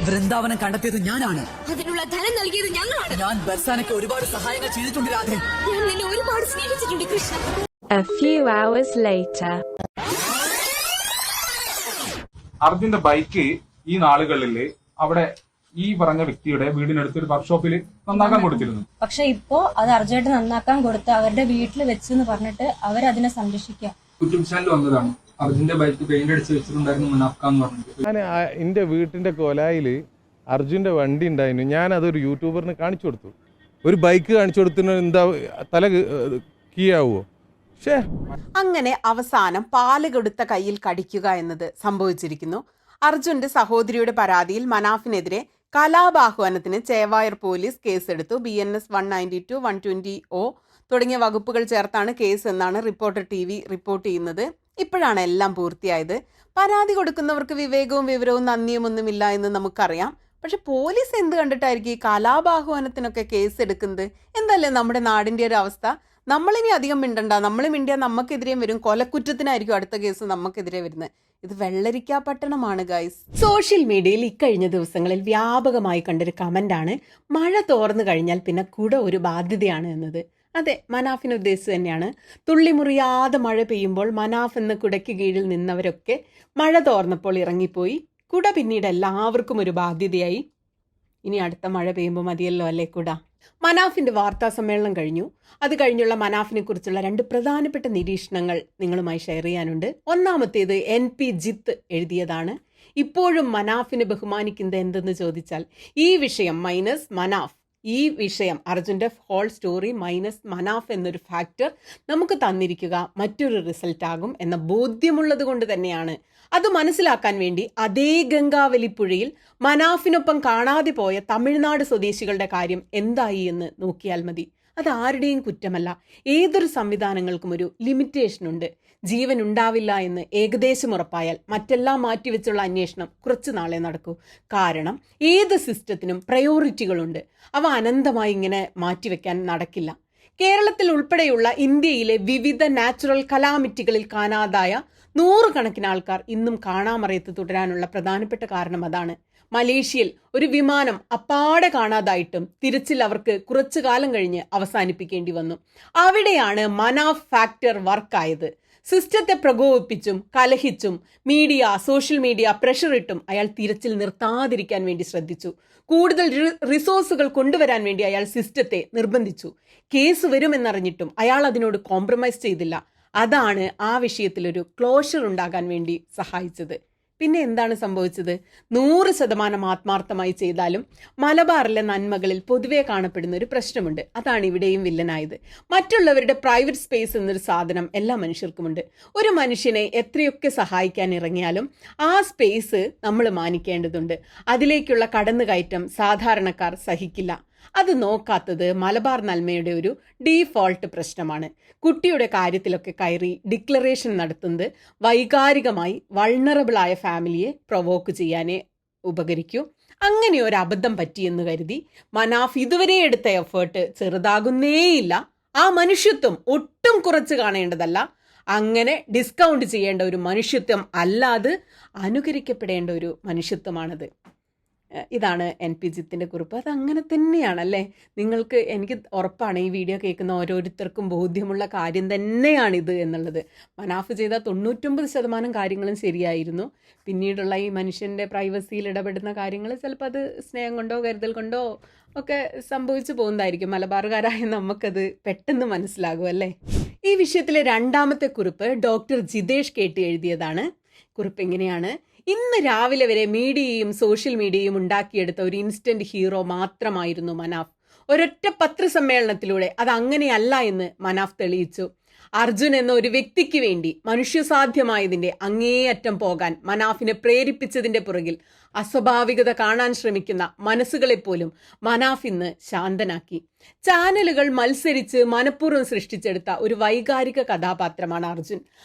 വൃന്ദാവനം കണ്ടെത്തിയത് ഞാനാണ്. അതിനുള്ള ധനം നൽകിയത് ഞങ്ങളാണ്. ഞാൻ ബർസാനയ്ക്ക് ഒരുപാട് സഹായങ്ങൾ ചെയ്തിട്ടുണ്ട് രാധേ. ഞാൻ നിന്നെ ഒരുപാട് സ്നേഹിച്ചിട്ടുണ്ട് Krishna. A few hours later. അർജുന്റെ ബൈക്ക് ഈ നാളുകളിൽ അവിടെ ഈ പറഞ്ഞ വ്യക്തിയുടെ വീടിനടുത്ത് ഒരു വർക്ക്ഷോപ്പിൽ നന്നാക്കാൻ കൊടുത്തിരുന്നു. പക്ഷെ ഇപ്പോ അത് അർജുനായിട്ട് നന്നാക്കാൻ കൊടുത്ത് അവരുടെ വീട്ടിൽ വെച്ചെന്ന് പറഞ്ഞിട്ട് അവരതിനെ സംരക്ഷിക്കുക. യൂട്യൂബ് ചാനൽ വന്നതാണ്. അർജുന്റെ ബൈക്ക് പെയിന്റ് അടിച്ച് വെച്ചിട്ടുണ്ടായിരുന്നു മനാഫ്കാന്ന് പറഞ്ഞിട്ട്. ഞാൻ എന്റെ വീട്ടിന്റെ കൊലായില് അർജുന്റെ വണ്ടി ഉണ്ടായിരുന്നു. ഞാൻ അതൊരു യൂട്യൂബറിന് കാണിച്ചു കൊടുത്തു. ഒരു ബൈക്ക് കാണിച്ചു കൊടുത്തിന് എന്താ തല കീയാവോ? അങ്ങനെ അവസാനം പാല് കൊടുത്ത കയ്യിൽ കടിക്കുക എന്നത് സംഭവിച്ചിരിക്കുന്നു. അർജുന്റെ സഹോദരിയുടെ പരാതിയിൽ മനാഫിനെതിരെ കലാപാഹ്വാനത്തിന് ചേവായർ പോലീസ് കേസെടുത്തു. BNS 192, 120O തുടങ്ങിയ വകുപ്പുകൾ ചേർത്താണ് കേസ് എന്നാണ് റിപ്പോർട്ടർ TV റിപ്പോർട്ട് ചെയ്യുന്നത്. ഇപ്പോഴാണ് എല്ലാം പൂർത്തിയായത്. പരാതി കൊടുക്കുന്നവർക്ക് വിവേകവും വിവരവും നന്ദിയുമൊന്നുമില്ല എന്ന് നമുക്കറിയാം. പക്ഷെ പോലീസ് എന്ത് കണ്ടിട്ടായിരിക്കും ഈ കലാപാഹ്വാനത്തിനൊക്കെ കേസ് എടുക്കുന്നത്? എന്തല്ലേ നമ്മുടെ നാടിൻ്റെ ഒരു അവസ്ഥ? നമ്മളിനി അധികം മിണ്ടണ്ട. നമ്മൾ മിണ്ടിയാൽ നമുക്കെതിരെയും വരും. കൊലക്കുറ്റത്തിനായിരിക്കും അടുത്ത കേസ് നമുക്കെതിരെ വരുന്നത്. ഇത് വെള്ളരിക്കാ പട്ടണമാണ് ഗൈസ്. സോഷ്യൽ മീഡിയയിൽ ഇക്കഴിഞ്ഞ ദിവസങ്ങളിൽ വ്യാപകമായി കണ്ടൊരു കമന്റാണ് മഴ തോർന്നു കഴിഞ്ഞാൽ പിന്നെ കുട ഒരു ബാധ്യതയാണ് എന്നത്. അതെ, മനാഫിനെ ഉദ്ദേശിച്ച് തന്നെയാണ്. തുള്ളിമുറിയാതെ മഴ പെയ്യുമ്പോൾ മനാഫ് എന്ന കുടയ്ക്ക് കീഴിൽ നിന്നവരൊക്കെ മഴ തോർന്നപ്പോൾ ഇറങ്ങിപ്പോയി. കുട പിന്നീട് എല്ലാവർക്കും ഒരു ബാധ്യതയായി. ഇനി അടുത്ത മഴ പെയ്യുമ്പോൾ മതിയല്ലോ അല്ലേ കുട. മനാഫിന്റെ വാർത്താ സമ്മേളനം കഴിഞ്ഞു. അത് കഴിഞ്ഞുള്ള മനാഫിനെ കുറിച്ചുള്ള 2 പ്രധാനപ്പെട്ട നിരീക്ഷണങ്ങൾ നിങ്ങളുമായി ഷെയർ ചെയ്യാനുണ്ട്. ഒന്നാമത്തേത് NP ജിത്ത് എഴുതിയതാണ്. ഇപ്പോഴും മനാഫിനെ ബഹുമാനിക്കുന്നത് എന്തെന്ന് ചോദിച്ചാൽ ഈ വിഷയം മൈനസ് മനാഫ്, ഈ വിഷയം അർജുന്റെ ഹോൾ സ്റ്റോറി മൈനസ് മനാഫ് എന്നൊരു ഫാക്ടർ നമുക്ക് തന്നിരിക്കുക മറ്റൊരു റിസൾട്ട് ആകും എന്ന ബോധ്യമുള്ളത് കൊണ്ട് തന്നെയാണ്. അത് മനസ്സിലാക്കാൻ വേണ്ടി അതേ ഗംഗാവലിപ്പുഴയിൽ മനാഫിനൊപ്പം കാണാതെ പോയ തമിഴ്നാട് സ്വദേശികളുടെ കാര്യം എന്തായി എന്ന് നോക്കിയാൽ മതി. അത് ആരുടെയും കുറ്റമല്ല. ഏതൊരു സംവിധാനങ്ങൾക്കും ഒരു ലിമിറ്റേഷൻ ഉണ്ട്. ജീവൻ ഉണ്ടാവില്ല എന്ന് ഏകദേശം ഉറപ്പായാൽ മറ്റെല്ലാം മാറ്റിവെച്ചുള്ള അന്വേഷണം കുറച്ചു നാളെ നടക്കൂ. കാരണം ഏത് സിസ്റ്റത്തിനും പ്രയോറിറ്റികളുണ്ട്. അവ അനന്തമായി ഇങ്ങനെ മാറ്റിവെക്കാൻ നടക്കില്ല. കേരളത്തിൽ ഉൾപ്പെടെയുള്ള ഇന്ത്യയിലെ വിവിധ നാച്ചുറൽ കലാമിറ്റികളിൽ കാണാതായ 100 കണക്കിന് ആൾക്കാർ ഇന്നും കാണാമറയത്ത് തുടരാനുള്ള പ്രധാനപ്പെട്ട കാരണം അതാണ്. മലേഷ്യയിൽ ഒരു വിമാനം അപ്പാടെ കാണാതായിട്ടും തിരച്ചിൽ അവർക്ക് കുറച്ചു കാലം കഴിഞ്ഞ് അവസാനിപ്പിക്കേണ്ടി വന്നു. അവിടെയാണ് മനാഫ് ഫാക്ടർ വർക്കായത്. സിസ്റ്റത്തെ പ്രകോപിപ്പിച്ചും കലഹിച്ചും സോഷ്യൽ മീഡിയ പ്രഷറിട്ടും അയാൾ തിരച്ചിൽ നിർത്താതിരിക്കാൻ വേണ്ടി ശ്രദ്ധിച്ചു. കൂടുതൽ റിസോഴ്സുകൾ കൊണ്ടുവരാൻ വേണ്ടി അയാൾ സിസ്റ്റത്തെ നിർബന്ധിച്ചു. കേസ് വരുമെന്നറിഞ്ഞിട്ടും അയാൾ അതിനോട് കോംപ്രമൈസ് ചെയ്തില്ല. അതാണ് ആ വിഷയത്തിലൊരു ക്ലോഷർ ഉണ്ടാകാൻ വേണ്ടി സഹായിച്ചത്. പിന്നെ എന്താണ് സംഭവിച്ചത്? 100% ആത്മാർത്ഥമായി ചെയ്താലും മലബാറിലെ നന്മകളിൽ പൊതുവെ കാണപ്പെടുന്ന ഒരു പ്രശ്നമുണ്ട്. അതാണ് ഇവിടെയും വില്ലനായത്. മറ്റുള്ളവരുടെ പ്രൈവറ്റ് സ്പേസ് എന്നൊരു സാധനം എല്ലാ മനുഷ്യർക്കുമുണ്ട്. ഒരു മനുഷ്യനെ എത്രയൊക്കെ സഹായിക്കാൻ ഇറങ്ങിയാലും ആ സ്പേസ് നമ്മൾ മാനിക്കേണ്ടതുണ്ട്. അതിലേക്കുള്ള കടന്നുകയറ്റം സാധാരണക്കാർ സഹിക്കില്ല. അത് നോക്കാത്തത് മലബാർ നന്മയുടെ ഒരു ഡീഫോൾട്ട് പ്രശ്നമാണ്. കുട്ടിയുടെ കാര്യത്തിലൊക്കെ കയറി ഡിക്ലറേഷൻ നടത്തുന്നത് വൈകാരികമായി വൾണറബിളായ ഫാമിലിയെ പ്രൊവോക്ക് ചെയ്യാനേ ഉപകരിക്കൂ. അങ്ങനെ ഒരു അബദ്ധം പറ്റിയെന്ന് കരുതി മനാഫ് ഇതുവരെ എടുത്ത എഫേർട്ട് ചെറുതാകുന്നേയില്ല. ആ മനുഷ്യത്വം ഒട്ടും കുറച്ച് കാണേണ്ടതല്ല. അങ്ങനെ ഡിസ്കൗണ്ട് ചെയ്യേണ്ട ഒരു മനുഷ്യത്വം അല്ലാതെ അനുകരിക്കപ്പെടേണ്ട ഒരു മനുഷ്യത്വമാണത്. ഇതാണ് NP ജിത്തിന്റെ കുറിപ്പ്. അത് അങ്ങനെ തന്നെയാണല്ലേ. എനിക്ക് ഉറപ്പാണ് ഈ വീഡിയോ കേൾക്കുന്ന ഓരോരുത്തർക്കും ബോധ്യമുള്ള കാര്യം തന്നെയാണിത് എന്നുള്ളത്. മനാഫ് ചെയ്ത 99% കാര്യങ്ങളും ശരിയായിരുന്നു. പിന്നീടുള്ള ഈ മനുഷ്യന്റെ പ്രൈവസിയിൽ ഇടപെടുന്ന കാര്യങ്ങൾ ചിലപ്പോൾ അത് സ്നേഹം കൊണ്ടോ കരുതൽ കൊണ്ടോ ഒക്കെ സംഭവിച്ചു പോകുന്നതായിരിക്കും. മലബാറുകാരായ നമുക്കത് പെട്ടെന്ന് മനസ്സിലാകും അല്ലേ. ഈ വിഷയത്തിലെ 2ാമത്തെ കുറിപ്പ് ഡോക്ടർ ജിതേഷ് KT എഴുതിയതാണ്. കുറിപ്പ് എങ്ങനെയാണ്? ഇന്ന് രാവിലെ വരെ മീഡിയയും സോഷ്യൽ മീഡിയയും ഉണ്ടാക്കിയെടുത്ത ഒരു ഇൻസ്റ്റന്റ് ഹീറോ മാത്രമായിരുന്നു മനാഫ്. ഒരൊറ്റ പത്രസമ്മേളനത്തിലൂടെ അത് അങ്ങനെയല്ല എന്ന് മനാഫ് തെളിയിച്ചു. അർജുൻ എന്ന ഒരു വ്യക്തിക്ക് വേണ്ടി മനുഷ്യസാധ്യമായതിന്റെ അങ്ങേയറ്റം പോകാൻ മനാഫിനെ പ്രേരിപ്പിച്ചതിന്റെ പുറകിൽ അസ്വാഭാവികത കാണാൻ ശ്രമിക്കുന്ന മനസ്സുകളെപ്പോലും മനാഫ് ഇന്ന് ശാന്തനാക്കി. ചാനലുകൾ മത്സരിച്ച് മനഃപൂർവ്വം സൃഷ്ടിച്ചെടുത്ത ഒരു വൈകാരിക കഥാപാത്രമാണ് അർജുൻ.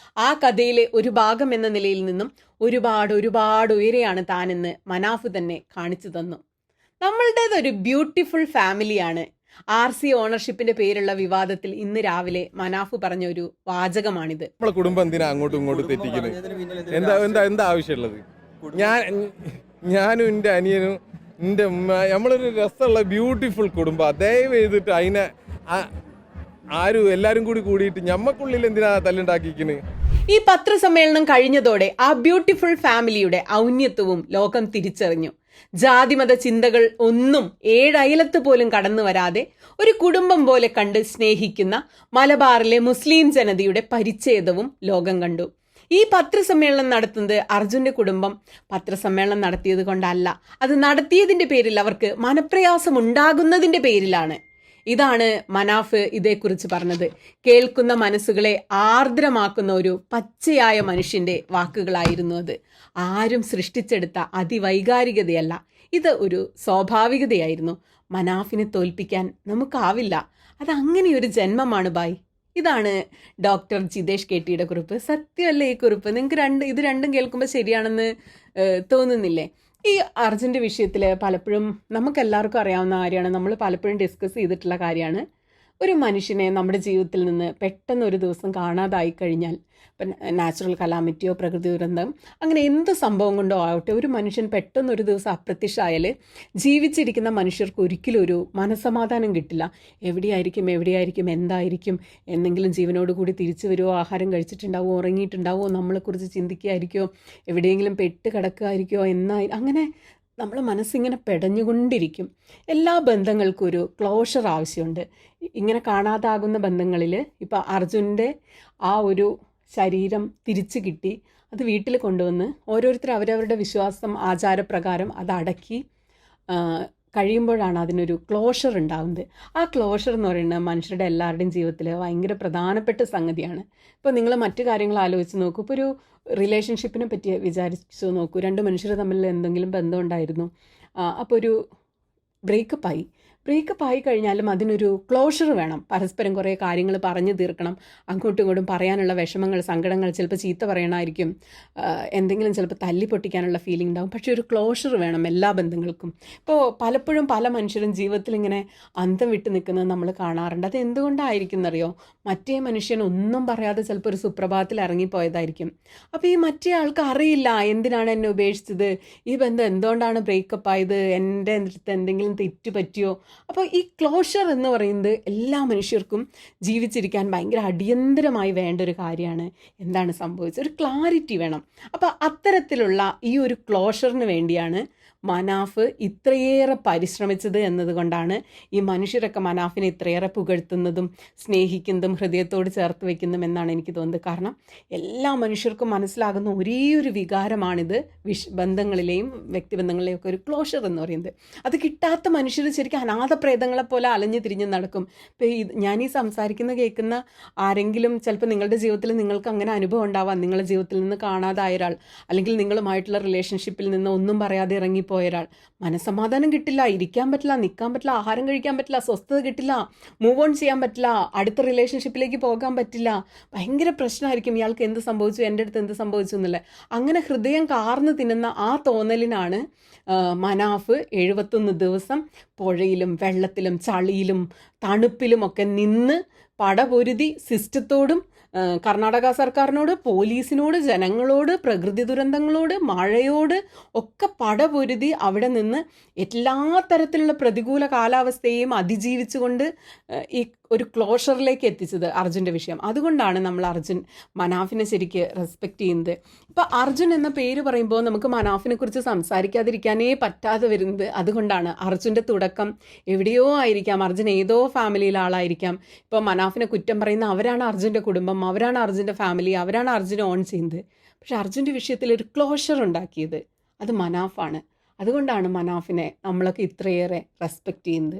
ആ കഥയിലെ ഒരു ഭാഗം എന്ന നിലയിൽ നിന്നും ഒരുപാട് ഉയരെയാണ് താനെന്ന് മനാഫ് തന്നെ കാണിച്ചു തന്നു. നമ്മളുടേതൊരു ബ്യൂട്ടിഫുൾ ഫാമിലിയാണ്. RC ഓണർഷിപ്പിന്റെ പേരുള്ള വിവാദത്തിൽ ഇന്ന് രാവിലെ മനാഫ് പറഞ്ഞ ഒരു വാചകമാണിത്. നമ്മളെ കുടുംബം എന്തിനാ അങ്ങോട്ടും ഇങ്ങോട്ടും തെറ്റിക്കുന്നത്? എന്താ ആവശ്യമുള്ളത്? ഞാനും എൻ്റെ അനിയനും എൻ്റെ നമ്മളൊരു രസമുള്ള ബ്യൂട്ടിഫുൾ കുടുംബം, ദയവ് ചെയ്തിട്ട് അതിനെ ആരും എല്ലാവരും കൂടിയിട്ട് ഞമ്മക്കുള്ളിൽ എന്തിനാ തല്ലുണ്ടാക്കിക്കണ്. ഈ പത്രസമ്മേളനം കഴിഞ്ഞതോടെ ആ ബ്യൂട്ടിഫുൾ ഫാമിലിയുടെ ഔന്നത്യവും ലോകം തിരിച്ചറിഞ്ഞു. ജാതിമത ചിന്തകൾ ഒന്നും ഏഴയലത്ത് പോലും കടന്നു വരാതെ ഒരു കുടുംബം പോലെ കണ്ട് സ്നേഹിക്കുന്ന മലബാറിലെ മുസ്ലിം ജനതയുടെ പരിച്ഛേദവും ലോകം കണ്ടു. ഈ പത്രസമ്മേളനം നടത്തുന്നത് അർജുന്റെ കുടുംബം പത്രസമ്മേളനം നടത്തിയത് കൊണ്ടല്ല, അത് നടത്തിയതിന്റെ പേരിൽ അവർക്ക് മനപ്രയാസം ഉണ്ടാകുന്നതിന്റെ പേരിലാണ്. ഇതാണ് മനാഫ് ഇതേക്കുറിച്ച് പറഞ്ഞത്. കേൾക്കുന്ന മനസ്സുകളെ ആർദ്രമാക്കുന്ന ഒരു പച്ചയായ മനുഷ്യന്റെ വാക്കുകളായിരുന്നു അത്. ആരും സൃഷ്ടിച്ചെടുത്ത അതിവൈകാരികതയല്ല, ഇത് ഒരു സ്വാഭാവികതയായിരുന്നു. മനാഫിനെ തോൽപ്പിക്കാൻ നമുക്കാവില്ല, അത് അങ്ങനെയൊരു ജന്മമാണ് ബായ്. ഇതാണ് ഡോക്ടർ ജിതേഷ് കേട്ടിയുടെ കുറിപ്പ്. സത്യമല്ലേ ഈ കുറിപ്പ്? നിങ്ങൾക്ക് ഇത് രണ്ടും കേൾക്കുമ്പോൾ ശരിയാണെന്ന് തോന്നുന്നില്ലേ? ഈ അർജുൻ്റെ വിഷയത്തിൽ പലപ്പോഴും നമുക്കെല്ലാവർക്കും അറിയാവുന്ന കാര്യമാണ്, നമ്മൾ പലപ്പോഴും ഡിസ്കസ് ചെയ്തിട്ടുള്ള കാര്യമാണ്. ഒരു മനുഷ്യനെ നമ്മുടെ ജീവിതത്തിൽ നിന്ന് പെട്ടെന്ന് ഒരു ദിവസം കാണാതായി കഴിഞ്ഞാൽ, ഇപ്പം നാച്ചുറൽ കലാമിറ്റിയോ പ്രകൃതി ദുരന്തം അങ്ങനെ എന്ത് സംഭവം കൊണ്ടോ ആവട്ടെ, ഒരു മനുഷ്യൻ പെട്ടെന്ന് ഒരു ദിവസം അപ്രത്യക്ഷമായാൽ ജീവിച്ചിരിക്കുന്ന മനുഷ്യർക്ക് ഒരിക്കലും ഒരു മനസ്സമാധാനം കിട്ടില്ല. എവിടെയായിരിക്കും എന്തായിരിക്കും, എന്തെങ്കിലും ജീവനോടുകൂടി തിരിച്ചു വരുമോ, ആഹാരം കഴിച്ചിട്ടുണ്ടാവുമോ, ഉറങ്ങിയിട്ടുണ്ടാവുമോ, നമ്മളെക്കുറിച്ച് ചിന്തിക്കുകയായിരിക്കുമോ, എവിടെയെങ്കിലും പെട്ട് കിടക്കുകയായിരിക്കുമോ അങ്ങനെ നമ്മൾ മനസ്സിങ്ങനെ പെടഞ്ഞുകൊണ്ടിരിക്കും. എല്ലാ ബന്ധങ്ങൾക്കും ഒരു ക്ലോഷർ ആവശ്യമുണ്ട്. ഇങ്ങനെ കാണാതാകുന്ന ബന്ധങ്ങളിൽ ഇപ്പോൾ അർജുൻ്റെ ആ ഒരു ശരീരം തിരിച്ചു കിട്ടി, അത് വീട്ടിൽ കൊണ്ടുവന്ന് ഓരോരുത്തർ അവരവരുടെ വിശ്വാസം ആചാരപ്രകാരം അത് അടക്കി കഴിയുമ്പോഴാണ് അതിനൊരു ക്ലോഷർ ഉണ്ടാകുന്നത്. ആ ക്ലോഷർ എന്ന് പറയുന്നത് മനുഷ്യരുടെ എല്ലാവരുടെയും ജീവിതത്തിൽ ഭയങ്കര പ്രധാനപ്പെട്ട സംഗതിയാണ്. ഇപ്പോൾ നിങ്ങൾ മറ്റു കാര്യങ്ങൾ ആലോചിച്ച് നോക്കൂ. ഇപ്പോൾ ഒരു റിലേഷൻഷിപ്പിനെ പറ്റി വിചാരിച്ചു നോക്കൂ. രണ്ട് മനുഷ്യർ തമ്മിൽ എന്തെങ്കിലും ബന്ധം ഉണ്ടായിരുന്നു, അപ്പോൾ ഒരു ബ്രേക്കപ്പ് ആയി കഴിഞ്ഞാലും അതിനൊരു ക്ലോഷർ വേണം. പരസ്പരം കുറേ കാര്യങ്ങൾ പറഞ്ഞു തീർക്കണം. അങ്ങോട്ടും ഇങ്ങോട്ടും പറയാനുള്ള വിഷമങ്ങൾ, സങ്കടങ്ങൾ, ചിലപ്പോൾ ചീത്ത പറയണമായിരിക്കും, എന്തെങ്കിലും ചിലപ്പോൾ തല്ലി പൊട്ടിക്കാനുള്ള ഫീലിംഗ് ഉണ്ടാകും. പക്ഷേ ഒരു ക്ലോഷർ വേണം എല്ലാ ബന്ധങ്ങൾക്കും. ഇപ്പോൾ പലപ്പോഴും പല മനുഷ്യരും ജീവിതത്തിൽ ഇങ്ങനെ അന്തം വിട്ട് നിൽക്കുന്നത് നമ്മൾ കാണാറുണ്ട്. അത് എന്തുകൊണ്ടായിരിക്കും എന്നറിയോ? മറ്റേ മനുഷ്യൻ ഒന്നും പറയാതെ ചിലപ്പോൾ ഒരു സുപ്രഭാതത്തിൽ ഇറങ്ങിപ്പോയതായിരിക്കും. അപ്പോൾ ഈ മറ്റേ ആൾക്ക് അറിയില്ല എന്തിനാണ് എന്നെ ഉപേക്ഷിച്ചത്, ഈ ബന്ധം എന്തുകൊണ്ടാണ് ബ്രേക്കപ്പ് ആയത്, എൻ്റെ അടുത്ത് എന്തെങ്കിലും തെറ്റ് പറ്റിയോ. അപ്പോൾ ഈ ക്ലോഷർ എന്ന് പറയുന്നത് എല്ലാ മനുഷ്യർക്കും ജീവിച്ചിരിക്കാൻ ഭയങ്കര അടിയന്തരമായി വേണ്ട ഒരു കാര്യമാണ്. എന്താണ് സംഭവിച്ചത്, ഒരു ക്ലാരിറ്റി വേണം. അപ്പോൾ അത്തരത്തിലുള്ള ഈ ഒരു ക്ലോഷറിന് വേണ്ടിയാണ് മനാഫ് ഇത്രയേറെ പരിശ്രമിച്ചത് എന്നതുകൊണ്ടാണ് ഈ മനുഷ്യരൊക്കെ മനാഫിനെ ഇത്രയേറെ പുകഴ്ത്തുന്നതും സ്നേഹിക്കുന്നതും ഹൃദയത്തോട് ചേർത്ത് വയ്ക്കുന്നതും എന്നാണ് എനിക്ക് തോന്നുന്നത്. കാരണം എല്ലാ മനുഷ്യർക്കും മനസ്സിലാകുന്ന ഒരേ ഒരു വികാരമാണിത്. ബന്ധങ്ങളിലെയും വ്യക്തിബന്ധങ്ങളിലെയും ഒക്കെ ഒരു ക്ലോഷർ എന്ന് പറയുന്നത്. അത് കിട്ടാത്ത മനുഷ്യർ ശരിക്കും അനാഥപ്രേതങ്ങളെ പോലെ അലഞ്ഞു തിരിഞ്ഞ് നടക്കും. ഇപ്പോൾ ഞാൻ ഈ കേൾക്കുന്ന ആരെങ്കിലും ചിലപ്പോൾ നിങ്ങളുടെ ജീവിതത്തിൽ നിങ്ങൾക്ക് അങ്ങനെ അനുഭവം ഉണ്ടാവാം. നിങ്ങളുടെ ജീവിതത്തിൽ നിന്ന് കാണാതായ ഒരാൾ, അല്ലെങ്കിൽ നിങ്ങളുമായിട്ടുള്ള റിലേഷൻഷിപ്പിൽ നിന്ന് ഒന്നും പറയാതെ ഇറങ്ങിപ്പോയ ഒരാൾ, മനസ്സമാധാനം കിട്ടില്ല, ഇരിക്കാൻ പറ്റില്ല, നിൽക്കാൻ പറ്റില്ല, ആഹാരം കഴിക്കാൻ പറ്റില്ല, സ്വസ്ഥത കിട്ടില്ല, മൂവ് ഓൺ ചെയ്യാൻ പറ്റില്ല, അടുത്ത റിലേഷൻഷിപ്പിലേക്ക് പോകാൻ പറ്റില്ല, ഭയങ്കര പ്രശ്നമായിരിക്കും. ഇയാൾക്ക് എന്ത് സംഭവിച്ചു, എൻ്റെ അടുത്ത് എന്ത് സംഭവിച്ചു എന്നല്ലേ. അങ്ങനെ ഹൃദയം കാർന്ന് തിന്നുന്ന ആ തോന്നലിനാണ് മനാഫ് 71 ദിവസം പുഴയിലും വെള്ളത്തിലും ചളിയിലും തണുപ്പിലും ഒക്കെ നിന്ന് പടപൊരുതി സിസ്റ്റത്തോടും കർണാടക സർക്കാരിനോട്, പോലീസിനോട്, ജനങ്ങളോട്, പ്രകൃതി ദുരന്തങ്ങളോട്, മഴയോട് ഒക്കെ പടപൊരുതി അവിടെ നിന്ന് എല്ലാ തരത്തിലുള്ള പ്രതികൂല കാലാവസ്ഥയെയും അതിജീവിച്ചുകൊണ്ട് ഈ ഒരു ക്ലോഷറിലേക്ക് എത്തിച്ചത് അർജുൻ്റെ വിഷയം. അതുകൊണ്ടാണ് നമ്മൾ മനാഫിനെ ശരിക്ക് റെസ്പെക്റ്റ് ചെയ്യുന്നത്. ഇപ്പോൾ അർജുൻ എന്ന പേര് പറയുമ്പോൾ നമുക്ക് മനാഫിനെ കുറിച്ച് സംസാരിക്കാതിരിക്കാനേ പറ്റാതെ വരുന്നത് അതുകൊണ്ടാണ്. അർജുൻ്റെ തുടക്കം എവിടെയോ ആയിരിക്കാം, അർജുൻ ഏതോ ഫാമിലിയിലെ ആളായിരിക്കാം. ഇപ്പോൾ മനാഫിനെ കുറ്റം പറയുന്ന അവരാണ് അർജുൻ്റെ കുടുംബം, അവരാണ് അർജുൻ്റെ ഫാമിലി, അവരാണ് അർജുനെ ഓൺ ചെയ്യുന്നത്. പക്ഷെ അർജുൻ്റെ വിഷയത്തിൽ ഒരു ക്ലോഷർ ഉണ്ടാക്കിയത് അത് മനാഫാണ്. അതുകൊണ്ടാണ് മനാഫിനെ നമ്മളൊക്കെ ഇത്രയേറെ റെസ്പെക്റ്റ് ചെയ്യുന്നത്.